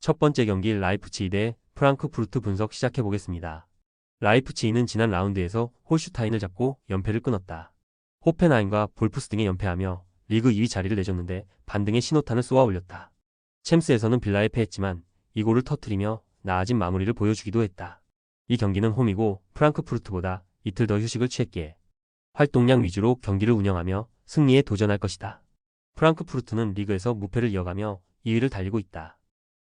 첫 번째 경기 라이프치히 대 프랑크푸르트 분석 시작해보겠습니다. 라이프치히는 지난 라운드에서 홀슈타인을 잡고 연패를 끊었다. 호펜하임과 볼프스 등에 연패하며 리그 2위 자리를 내줬는데 반등의 신호탄을 쏘아 올렸다. 챔스에서는 빌라에 패했지만 이골을 터뜨리며 나아진 마무리를 보여주기도 했다. 이 경기는 홈이고 프랑크푸르트보다 이틀 더 휴식을 취했기에 활동량 위주로 경기를 운영하며 승리에 도전할 것이다. 프랑크푸르트는 리그에서 무패를 이어가며 2위를 달리고 있다.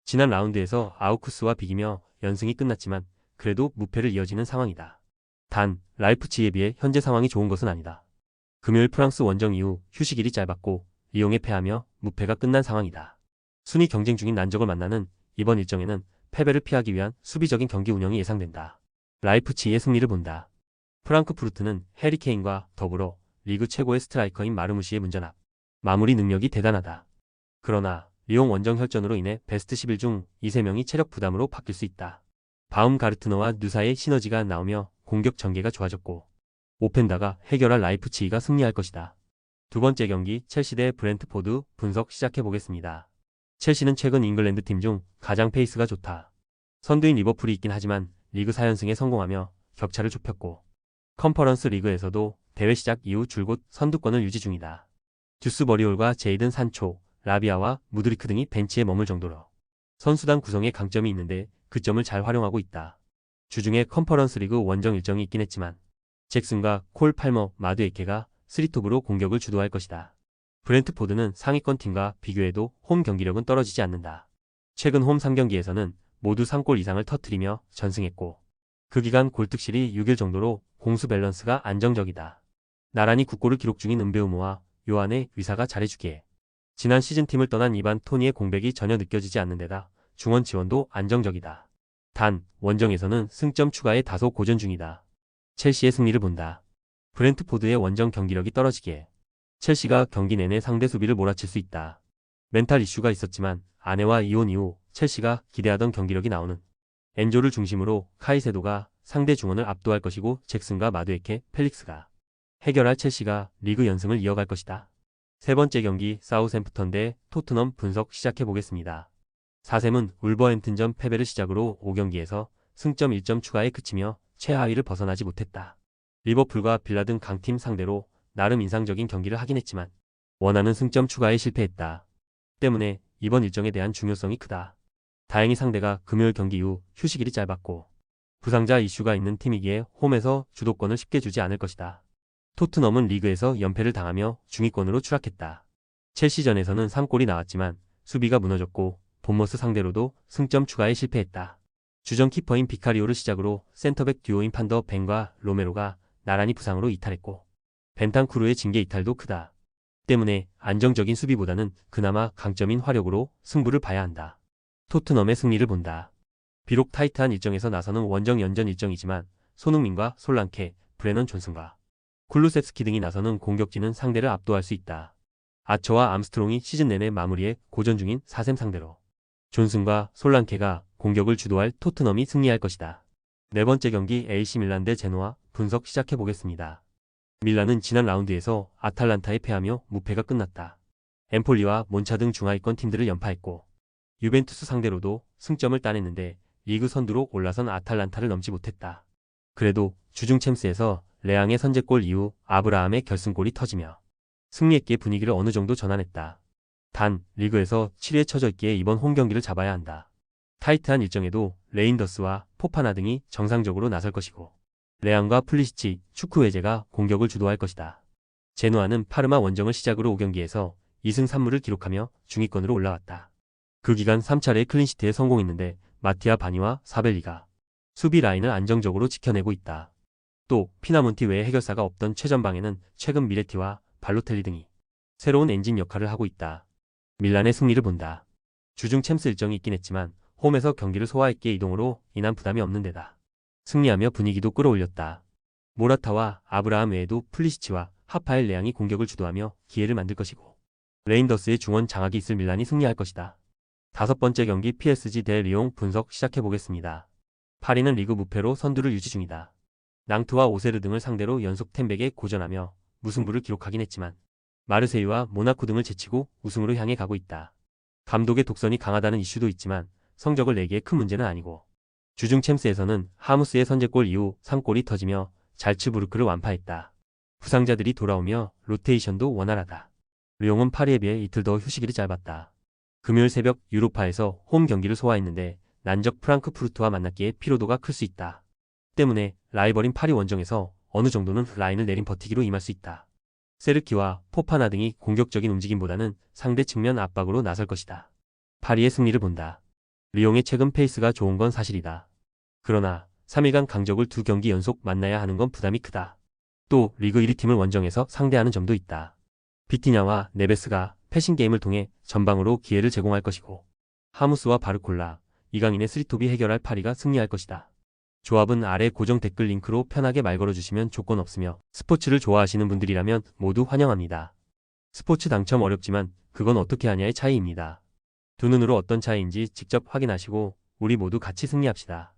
지난 라운드에서 아우크스와 비기며 연승이 끝났지만 그래도 무패를 이어지는 상황이다. 단 라이프치히에 비해 현재 상황이 좋은 것은 아니다. 금요일 프랑스 원정 이후 휴식일이 짧았고 리옹에 패하며 무패가 끝난 상황이다. 순위 경쟁 중인 난적을 만나는 이번 일정에는 패배를 피하기 위한 수비적인 경기 운영이 예상된다. 라이프치히의 승리를 본다. 프랑크푸르트는 해리 케인과 더불어 리그 최고의 스트라이커인 마르무시의 문전압, 마무리 능력이 대단하다. 그러나 리옹 원정 혈전으로 인해 베스트 11 중 2~3명이 체력 부담으로 바뀔 수 있다. 바움가르트너와 누사의 시너지가 나오며 공격 전개가 좋아졌고 오펜다가 해결할 라이프치히가 승리할 것이다. 두 번째 경기 첼시 대 브렌트포드 분석 시작해보겠습니다. 첼시는 최근 잉글랜드 팀 중 가장 페이스가 좋다. 선두인 리버풀이 있긴 하지만 리그 4연승에 성공하며 격차를 좁혔고 컨퍼런스 리그에서도 대회 시작 이후 줄곧 선두권을 유지 중이다. 듀스 버리올과 제이든 산초, 라비아와 무드리크 등이 벤치에 머물 정도로 선수단 구성에 강점이 있는데 그 점을 잘 활용하고 있다. 주중에 컨퍼런스 리그 원정 일정이 있긴 했지만 잭슨과 콜 팔머, 마드에케가 3톱으로 공격을 주도할 것이다. 브렌트포드는 상위권 팀과 비교해도 홈 경기력은 떨어지지 않는다. 최근 홈 3경기에서는 모두 3골 이상을 터뜨리며 전승했고 그 기간 골득실이 6일 정도로 공수 밸런스가 안정적이다. 나란히 9골을 기록 중인 은베우모와 요한의 위사가 잘해주기에 지난 시즌 팀을 떠난 이반 토니의 공백이 전혀 느껴지지 않는 데다 중원 지원도 안정적이다. 단 원정에서는 승점 추가에 다소 고전 중이다. 첼시의 승리를 본다. 브렌트포드의 원정 경기력이 떨어지기에 첼시가 경기 내내 상대 수비를 몰아칠 수 있다. 멘탈 이슈가 있었지만 아내와 이혼 이후 첼시가 기대하던 경기력이 나오는 엔조를 중심으로 카이세도가 상대 중원을 압도할 것이고 잭슨과 마드에케, 펠릭스가 해결할 첼시가 리그 연승을 이어갈 것이다. 세 번째 경기 사우샘프턴 대 토트넘 분석 시작해보겠습니다. 4셈은 울버햄튼전 패배를 시작으로 5경기에서 승점 1점 추가에 그치며 최하위를 벗어나지 못했다. 리버풀과 빌라 등 강팀 상대로 나름 인상적인 경기를 하긴 했지만 원하는 승점 추가에 실패했다. 때문에 이번 일정에 대한 중요성이 크다. 다행히 상대가 금요일 경기 이후 휴식일이 짧았고 부상자 이슈가 있는 팀이기에 홈에서 주도권을 쉽게 주지 않을 것이다. 토트넘은 리그에서 연패를 당하며 중위권으로 추락했다. 첼시전에서는 3골이 나왔지만 수비가 무너졌고 본머스 상대로도 승점 추가에 실패했다. 주전 키퍼인 비카리오를 시작으로 센터백 듀오인 판더 벤과 로메로가 나란히 부상으로 이탈했고 벤탄쿠르의 징계 이탈도 크다. 때문에 안정적인 수비보다는 그나마 강점인 화력으로 승부를 봐야 한다. 토트넘의 승리를 본다. 비록 타이트한 일정에서 나서는 원정 연전 일정이지만 손흥민과 솔랑케, 브레넌 존슨과 쿨루세스키 등이 나서는 공격진은 상대를 압도할 수 있다. 아처와 암스트롱이 시즌 내내 마무리에 고전 중인 4셈 상대로 존슨과 솔랑케가 공격을 주도할 토트넘이 승리할 것이다. 네 번째 경기 AC 밀란 대 제노아 분석 시작해보겠습니다. 밀란은 지난 라운드에서 아탈란타에 패하며 무패가 끝났다. 엠폴리와 몬차 등 중하위권 팀들을 연파했고 유벤투스 상대로도 승점을 따냈는데 리그 선두로 올라선 아탈란타를 넘지 못했다. 그래도 주중 챔스에서 레앙의 선제골 이후 아브라함의 결승골이 터지며 승리했기에 분위기를 어느 정도 전환했다. 단 리그에서 7위에 처져 있기에 이번 홈 경기를 잡아야 한다. 타이트한 일정에도 레인더스와 포파나 등이 정상적으로 나설 것이고 레앙과 플리시치, 추크웨제가 공격을 주도할 것이다. 제노아는 파르마 원정을 시작으로 5경기에서 2승 3무를 기록하며 중위권으로 올라왔다. 그 기간 3차례 클린시트에 성공했는데 마티아 바니와 사벨리가 수비 라인을 안정적으로 지켜내고 있다. 또 피나몬티 외에 해결사가 없던 최전방에는 최근 미레티와 발로텔리 등이 새로운 엔진 역할을 하고 있다. 밀란의 승리를 본다. 주중 챔스 일정이 있긴 했지만 홈에서 경기를 소화했기에 이동으로 인한 부담이 없는 데다 승리하며 분위기도 끌어올렸다. 모라타와 아브라함 외에도 플리시치와 하파엘 레앙이 공격을 주도하며 기회를 만들 것이고 레인더스의 중원 장악이 있을 밀란이 승리할 것이다. 다섯 번째 경기 PSG 대 리옹 분석 시작해보겠습니다. 파리는 리그 무패로 선두를 유지 중이다. 낭트와 오세르 등을 상대로 연속 텐백에 고전하며 무승부를 기록하긴 했지만 마르세유와 모나코 등을 제치고 우승으로 향해 가고 있다. 감독의 독선이 강하다는 이슈도 있지만 성적을 내기에 큰 문제는 아니고. 주중 챔스에서는 하무스의 선제골 이후 3골이 터지며 잘츠부르크를 완파했다. 부상자들이 돌아오며 로테이션도 원활하다. 류용은 파리에 비해 이틀 더 휴식일이 짧았다. 금요일 새벽 유로파에서 홈 경기를 소화했는데 난적 프랑크푸르트와 만났기에 피로도가 클 수 있다. 때문에 라이벌인 파리 원정에서 어느 정도는 라인을 내린 버티기로 임할 수 있다. 세르키와 포파나 등이 공격적인 움직임보다는 상대 측면 압박으로 나설 것이다. 파리의 승리를 본다. 리옹의 최근 페이스가 좋은 건 사실이다. 그러나 3일간 강적을 2경기 연속 만나야 하는 건 부담이 크다. 또 리그 1위 팀을 원정에서 상대하는 점도 있다. 비티냐와 네베스가 패싱 게임을 통해 전방으로 기회를 제공할 것이고 하무스와 바르콜라, 이강인의 쓰리톱이 해결할 파리가 승리할 것이다. 조합은 아래 고정 댓글 링크로 편하게 말 걸어주시면 조건 없으며 스포츠를 좋아하시는 분들이라면 모두 환영합니다. 스포츠 당첨 어렵지만 그건 어떻게 하냐의 차이입니다. 두 눈으로 어떤 차이인지 직접 확인하시고 우리 모두 같이 승리합시다.